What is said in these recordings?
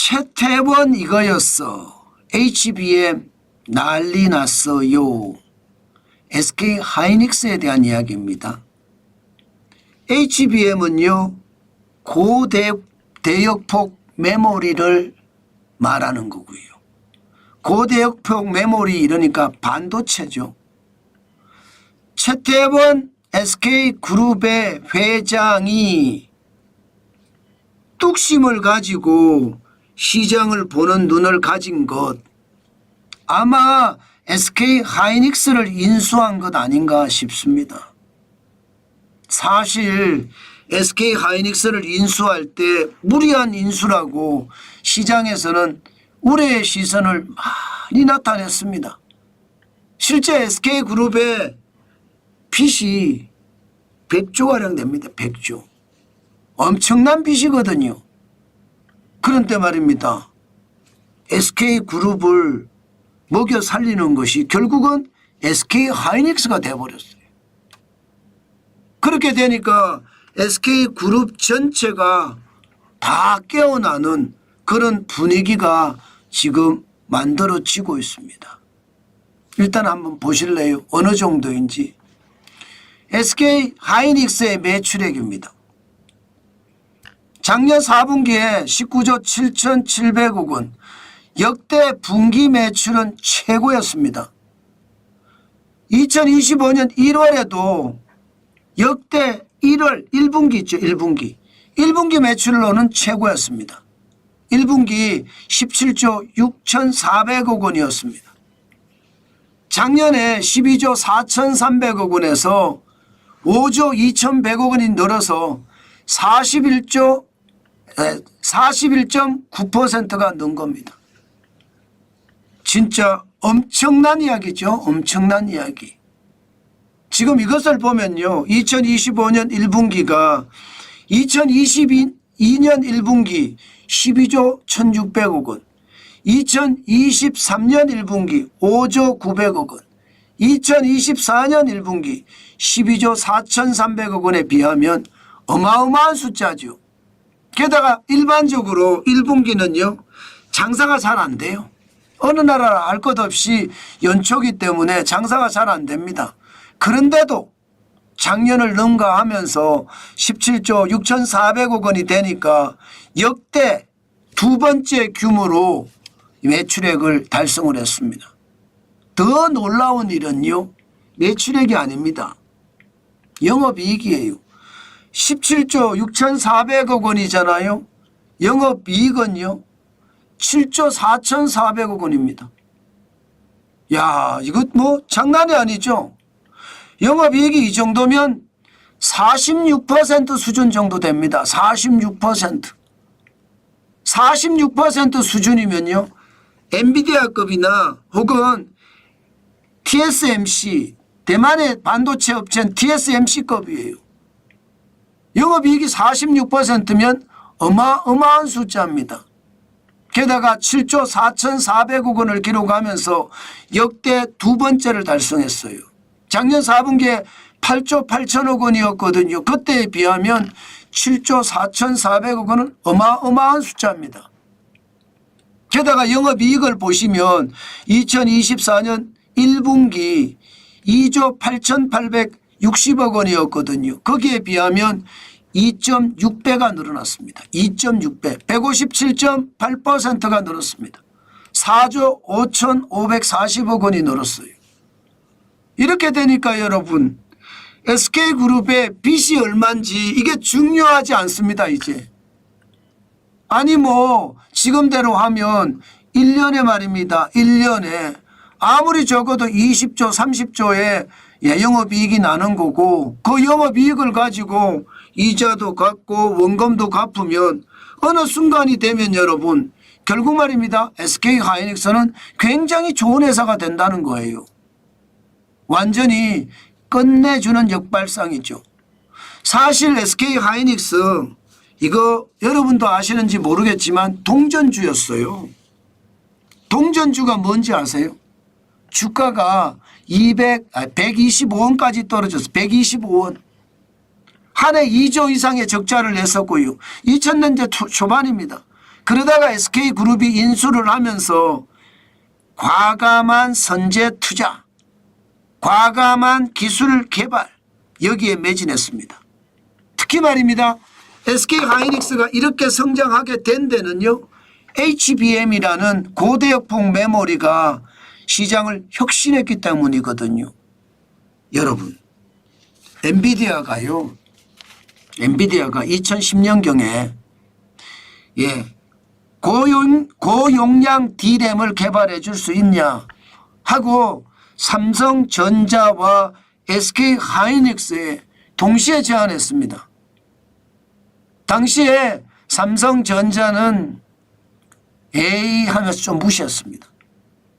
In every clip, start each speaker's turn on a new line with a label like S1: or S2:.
S1: 채태원 이거였어. HBM 난리 났어요. SK 하이닉스에 대한 이야기입니다. HBM은요, 고대역폭 메모리를 말하는 거고요. 고대역폭 메모리 이러니까 반도체죠. 채태원 SK그룹의 회장이 뚝심을 가지고 시장을 보는 눈을 가진 것, 아마 SK 하이닉스를 인수한 것 아닌가 싶습니다. 사실 SK 하이닉스를 인수할 때 무리한 인수라고 시장에서는 우려의 시선을 많이 나타냈습니다. 실제 SK그룹의 빚이 100조가량 됩니다. 100조. 엄청난 빚이거든요. 그런데 말입니다. SK그룹을 먹여 살리는 것이 결국은 SK 하이닉스가 되어버렸어요. 그렇게 되니까 SK그룹 전체가 다 깨어나는 그런 분위기가 지금 만들어지고 있습니다. 일단 한번 보실래요? 어느 정도인지. SK 하이닉스의 매출액입니다. 작년 4분기에 19조 7,700억 원, 역대 분기 매출은 최고였습니다. 2025년 1월에도 역대 1분기 있죠. 1분기 매출로는 최고였습니다. 1분기 17조 6,400억 원이었습니다. 작년에 12조 4,300억 원에서 5조 2,100억 원이 늘어서 41.9%가 는 겁니다. 진짜 엄청난 이야기죠. 엄청난 이야기. 지금 이것을 보면요. 2025년 1분기가 2022년 1분기 12조 1,600억 원, 2023년 1분기 5조 900억 원, 2024년 1분기 12조 4,300억 원에 비하면 어마어마한 숫자죠. 게다가 일반적으로 1분기는요. 장사가 잘 안 돼요. 어느 나라 알 것 없이 연초기 때문에 장사가 잘 안 됩니다. 그런데도 작년을 능가하면서 17조 6,400억 원이 되니까 역대 두 번째 규모로 매출액을 달성을 했습니다. 더 놀라운 일은요. 매출액이 아닙니다. 영업이익이에요. 17조 6,400억 원이잖아요. 영업이익은요. 7조 4,400억 원입니다. 야, 이거 뭐 장난이 아니죠. 영업이익이 이 정도면 46% 수준 정도 됩니다. 46%. 46% 수준이면요. 엔비디아급이나 혹은 TSMC, 대만의 반도체 업체는 TSMC급이에요. 영업이익이 46%면 어마어마한 숫자입니다. 게다가 7조 4,400억 원을 기록하면서 역대 두 번째를 달성했어요. 작년 4분기에 8조 8천억 원이었거든요. 그때에 비하면 7조 4,400억 원은 어마어마한 숫자입니다. 게다가 영업이익을 보시면 2024년 1분기 2조 8,860억 원이었거든요. 거기에 비하면 2.6배가 늘어났습니다. 2.6배, 157.8%가 늘었습니다. 4조 5,540억 원이 늘었어요. 이렇게 되니까 여러분 SK그룹의 빚이 얼마인지 이게 중요하지 않습니다. 이제. 아니 뭐 지금대로 하면 1년에 말입니다. 1년에 아무리 적어도 20조 30조의 영업이익이 나는 거고 그 영업이익을 가지고 이자도 갚고 원금도 갚으면 어느 순간이 되면 여러분 결국 말입니다. SK하이닉스는 굉장히 좋은 회사가 된다는 거예요. 완전히 끝내주는 역발상이죠. 사실 SK하이닉스 이거 여러분도 아시는지 모르겠지만 동전주였어요. 동전주가 뭔지 아세요? 주가가 125원까지 떨어졌어요. 125원. 한 해 2조 이상의 적자를 냈었고요. 2000년대 초반입니다. 그러다가 SK그룹이 인수를 하면서 과감한 선제 투자, 과감한 기술 개발 여기에 매진했습니다. 특히 말입니다. SK하이닉스가 이렇게 성장하게 된 데는요. HBM이라는 고대역폭 메모리가 시장을 혁신했기 때문이거든요. 여러분, 엔비디아가 2010년경에 고용량 D램을 개발해 줄 수 있냐 하고 삼성전자와 SK하이닉스에 동시에 제안했습니다. 당시에 삼성전자는 에이 하면서 좀 무시했습니다.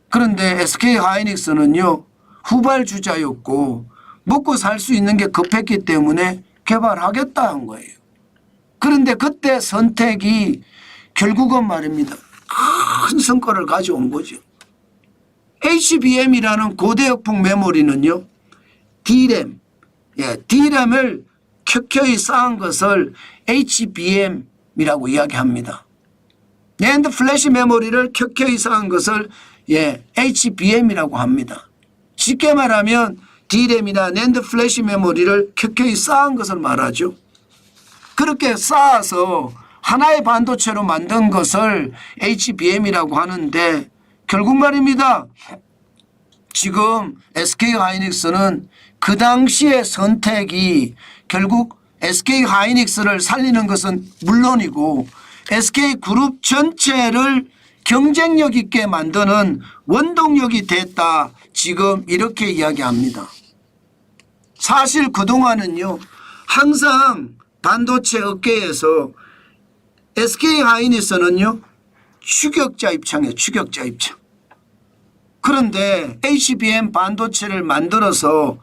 S1: 그런데 SK하이닉스는요 후발주자였고 먹고 살 수 있는 게 급했기 때문에 개발하겠다 한 거예요. 그런데 그때 선택이 결국은 말입니다. 큰 성과를 가져온 거죠. HBM이라는 고대역폭 메모리는요. D램을 켜켜이 쌓은 것을 HBM이라고 이야기합니다. 낸드 플래시 메모리를 켜켜이 쌓은 것을 HBM이라고 합니다. 쉽게 말하면 D램이나 낸드 플래시 메모리를 켜켜이 쌓은 것을 말하죠. 그렇게 쌓아서 하나의 반도체로 만든 것을 HBM이라고 하는데 결국 말입니다. 지금 SK하이닉스는 그 당시의 선택이 결국 SK하이닉스를 살리는 것은 물론이고 SK그룹 전체를 경쟁력 있게 만드는 원동력이 됐다. 지금 이렇게 이야기합니다. 사실 그동안은요. 항상 반도체 업계에서 SK하이닉스는요. 추격자 입장이에요. 추격자 입장. 그런데 HBM 반도체를 만들어서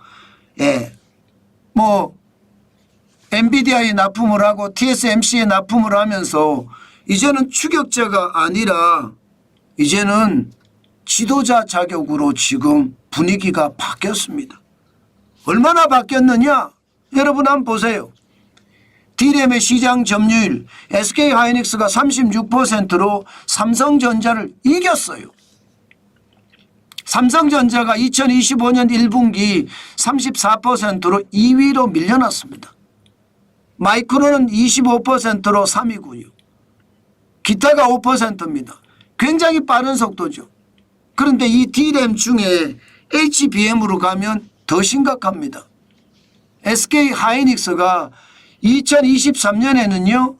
S1: 엔비디아에 납품을 하고 TSMC에 납품을 하면서 이제는 추격자가 아니라 이제는 지도자 자격으로 지금 분위기가 바뀌었습니다. 얼마나 바뀌었느냐? 여러분 한번 보세요. D램의 시장 점유율 SK하이닉스가 36%로 삼성전자를 이겼어요. 삼성전자가 2025년 1분기 34%로 2위로 밀려났습니다. 마이크론은 25%로 3위고요. 기타가 5%입니다. 굉장히 빠른 속도죠. 그런데 이 D램 중에 HBM으로 가면 더 심각합니다. SK하이닉스가 2023년에는요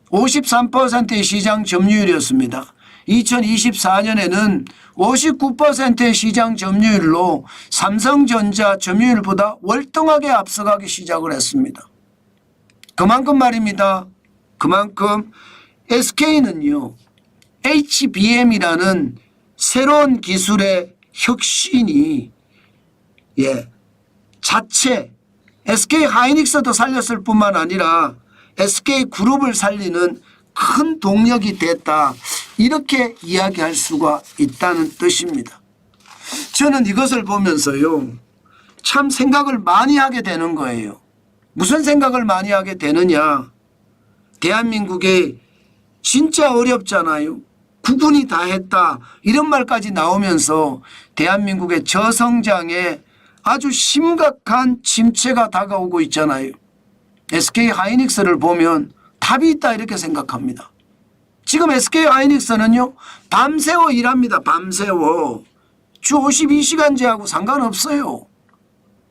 S1: 53%의 시장 점유율이었습니다. 2024년에는 59%의 시장 점유율로 삼성전자 점유율보다 월등하게 앞서가기 시작을 했습니다. 그만큼 말입니다. 그만큼 SK는요 HBM이라는 새로운 기술의 혁신이 자체 SK하이닉스도 살렸을 뿐만 아니라 SK그룹을 살리는 큰 동력이 됐다. 이렇게 이야기할 수가 있다는 뜻입니다. 저는 이것을 보면서요. 참 생각을 많이 하게 되는 거예요. 무슨 생각을 많이 하게 되느냐. 대한민국에 진짜 어렵잖아요. 국군이 다 했다. 이런 말까지 나오면서 대한민국의 저성장에 아주 심각한 침체가 다가오고 있잖아요. SK하이닉스를 보면 답이 있다 이렇게 생각합니다. 지금 SK하이닉스는요. 밤새워 일합니다. 밤새워. 주 52시간제하고 상관없어요.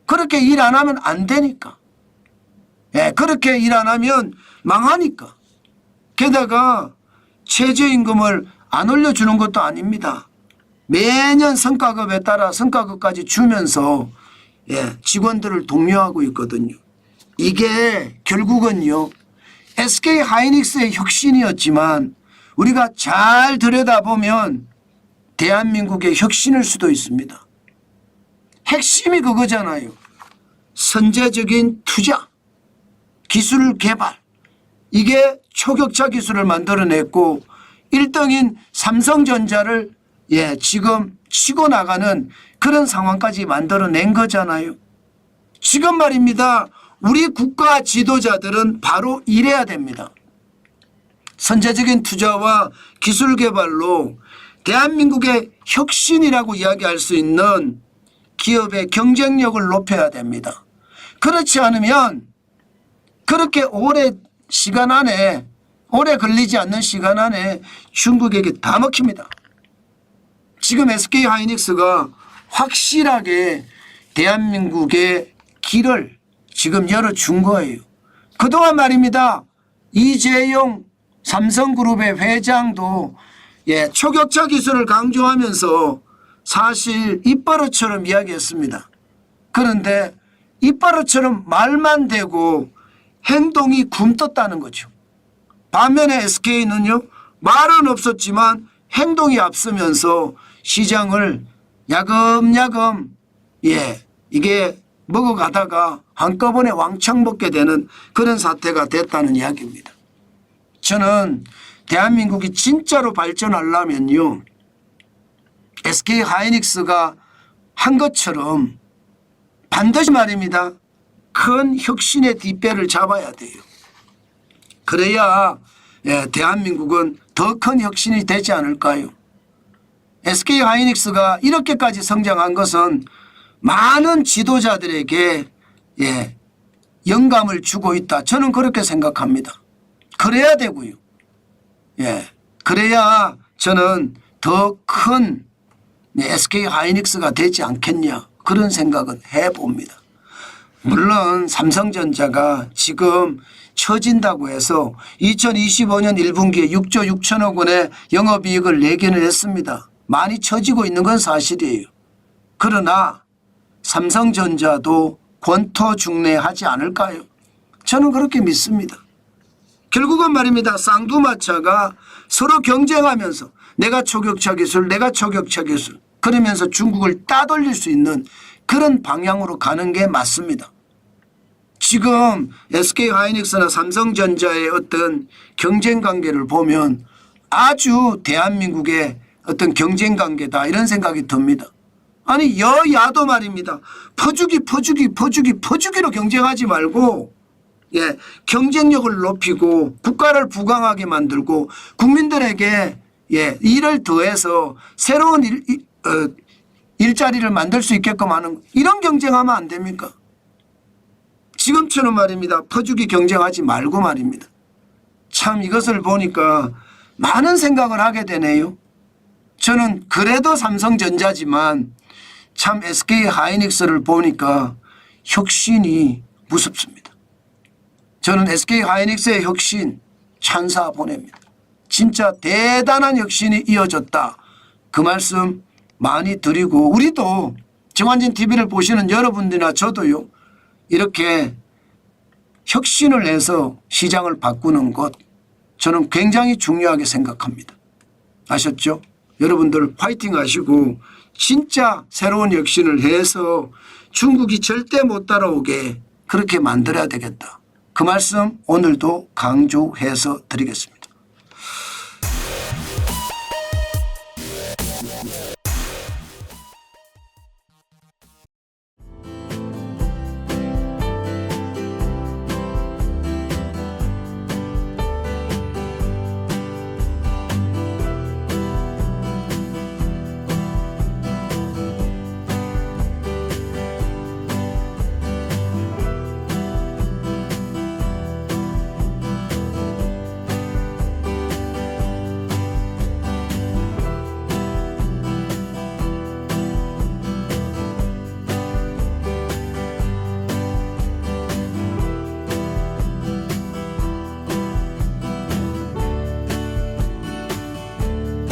S1: 그렇게 일 안 하면 안 되니까. 그렇게 일 안 하면 망하니까. 게다가 최저임금을 안 올려주는 것도 아닙니다. 매년 성과급에 따라 성과급까지 주면서 직원들을 독려하고 있거든요. 이게 결국은요. SK하이닉스의 혁신이었지만 우리가 잘 들여다보면 대한민국의 혁신일 수도 있습니다. 핵심이 그거잖아요. 선제적인 투자, 기술 개발. 이게 초격차 기술을 만들어냈고 1등인 삼성전자를 지금 치고 나가는 그런 상황까지 만들어낸 거잖아요. 지금 말입니다. 우리 국가 지도자들은 바로 이래야 됩니다. 선제적인 투자와 기술 개발로 대한민국의 혁신이라고 이야기할 수 있는 기업의 경쟁력을 높여야 됩니다. 그렇지 않으면 그렇게 오래 걸리지 않는 시간 안에 중국에게 다 먹힙니다. 지금 SK하이닉스가 확실하게 대한민국의 길을 지금 열어준 거예요. 그동안 말입니다. 이재용 삼성그룹의 회장도 초격차 기술을 강조하면서 사실 입버릇처럼 이야기했습니다. 그런데 입버릇처럼 말만 되고 행동이 굼떴다는 거죠. 반면에 SK는요. 말은 없었지만 행동이 앞서면서 시장을 야금야금 이게 먹어가다가 한꺼번에 왕창 먹게 되는 그런 사태가 됐다는 이야기입니다. 저는 대한민국이 진짜로 발전하려면요. SK하이닉스가 한 것처럼 반드시 말입니다. 큰 혁신의 뒷배를 잡아야 돼요. 그래야 대한민국은 더 큰 혁신이 되지 않을까요? SK하이닉스가 이렇게까지 성장한 것은 많은 지도자들에게 영감을 주고 있다. 저는 그렇게 생각합니다. 그래야 되고요. 그래야 저는 더 큰 SK하이닉스가 되지 않겠냐 그런 생각은 해봅니다. 물론 삼성전자가 지금 처진다고 해서 2025년 1분기에 6조 6천억 원의 영업이익을 내기는 했습니다. 많이 처지고 있는 건 사실이에요. 그러나 삼성전자도 권토중래하지 않을까요? 저는 그렇게 믿습니다. 결국은 말입니다. 쌍두마차가 서로 경쟁하면서 내가 초격차 기술 그러면서 중국을 따돌릴 수 있는 그런 방향으로 가는 게 맞습니다. 지금 SK하이닉스나 삼성전자의 어떤 경쟁관계를 보면 아주 대한민국의 어떤 경쟁관계다 이런 생각이 듭니다. 아니 여야도 말입니다. 퍼주기로 경쟁하지 말고 경쟁력을 높이고 국가를 부강하게 만들고 국민들에게 일을 더해서 새로운 일자리를 만들 수 있게끔 하는 이런 경쟁하면 안 됩니까? 지금처럼 말입니다. 퍼주기 경쟁하지 말고 말입니다. 참 이것을 보니까 많은 생각을 하게 되네요. 저는 그래도 삼성전자지만 참 SK하이닉스를 보니까 혁신이 무섭습니다. 저는 SK하이닉스의 혁신 찬사 보냅니다. 진짜 대단한 혁신이 이어졌다. 그 말씀 많이 드리고 우리도 정환진 TV를 보시는 여러분들이나 저도요. 이렇게 혁신을 해서 시장을 바꾸는 것 저는 굉장히 중요하게 생각합니다. 아셨죠? 여러분들 파이팅 하시고 진짜 새로운 혁신을 해서 중국이 절대 못 따라오게 그렇게 만들어야 되겠다. 그 말씀 오늘도 강조해서 드리겠습니다.